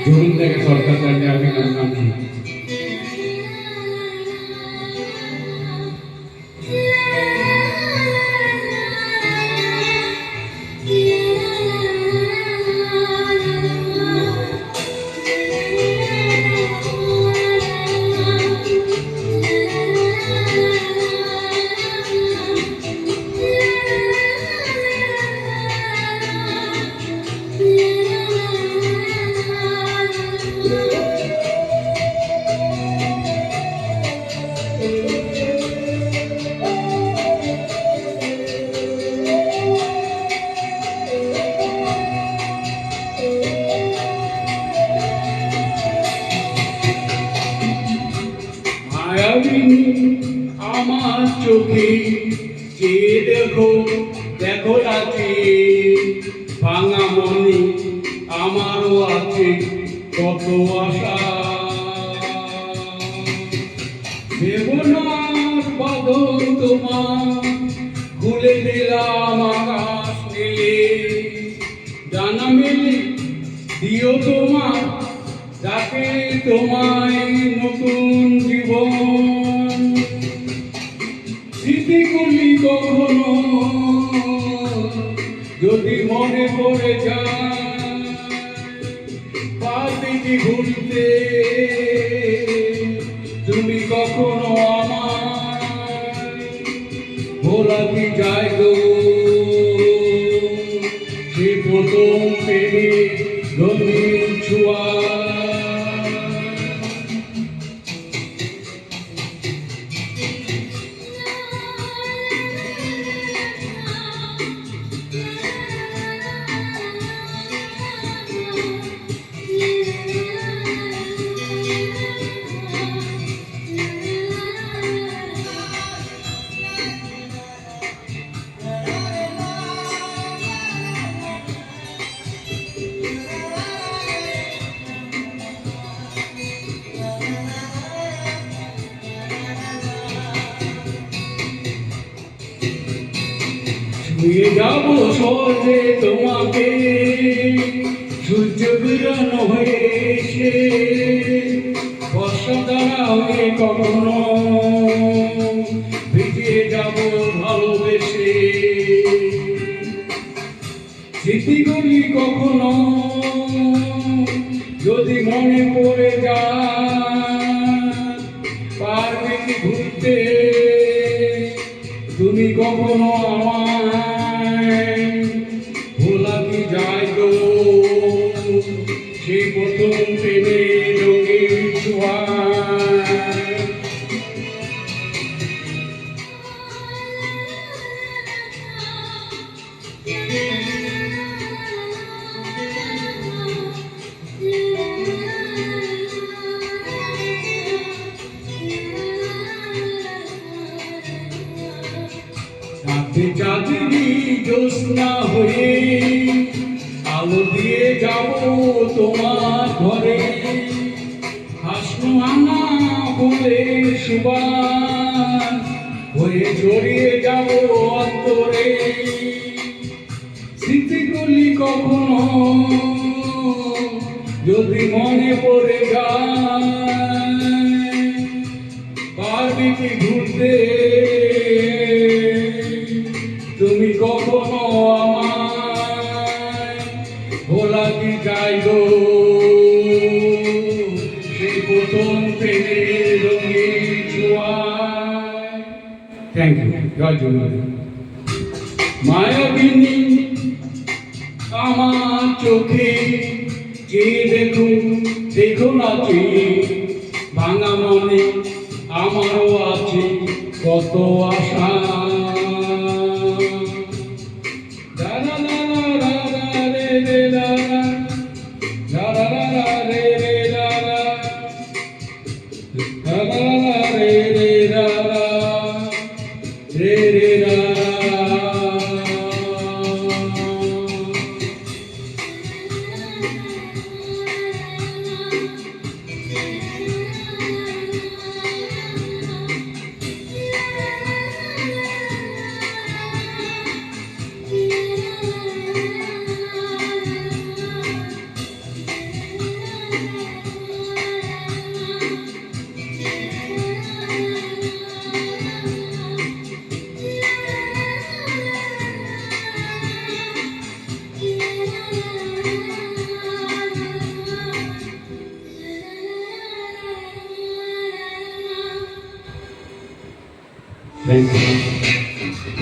জরুন থেকে সরকার চাইলে আমি নাম মায়াবিনী আমার চোখে চেয়ে দেখো দেখো রাতে ভাঙা মনে আমারও আছে কত আশা বেবনার বাদল তোমার খুলে দিলাম আকাশ নীলে ডানা মেলে দিও তোমার ডাকে তোমায় নতুন জীবন স্মৃতিগুলি কখনো যদি মনে পড়ে যায় পারবে কি ভুলতে তুমি কখনো আমার ভোলা কি যায় গো সে প্রথম প্রেমে রঙিন ছোঁয়া ছুঁয়ে যাব সহজে তোমাকে সূর্য বিরন হয়ে এসে বর্ষা দ্বারা হয়ে কখনো ভিজে যাব ভালোবেসে স্মৃতিগুলি কখনো যদি মনে পড়ে যায় পারবে কি ভুলতে তুমি কখনো আমায় ভোলা কি যায় গো সেই প্রথম প্রেমে রঙিন ছোঁয়া রাতে চাঁদনি জ্যোৎস্না হয়ে আলো দিয়ে যাব তোমার ঘরে হাসনো আনা বলে সুবাস হয়ে জড়িয়ে যাব অন্তরে স্মৃতিগুলি কখনো যদি মনে পড়ে যায় পারবে কি ঘুরতে তুমি কখনো আমায় ভোলা কি যায় গো সেই প্রথম প্রেমের রঙিন ছোঁয়া থ্যাংক ইউ জয় জগন্নাথ মায়াবিনী আমার চোখে চেয়ে দেখো দেখো না চেয়ে ভাঙা মনে আমারও আছে কত আশা থ্যাংক ইউ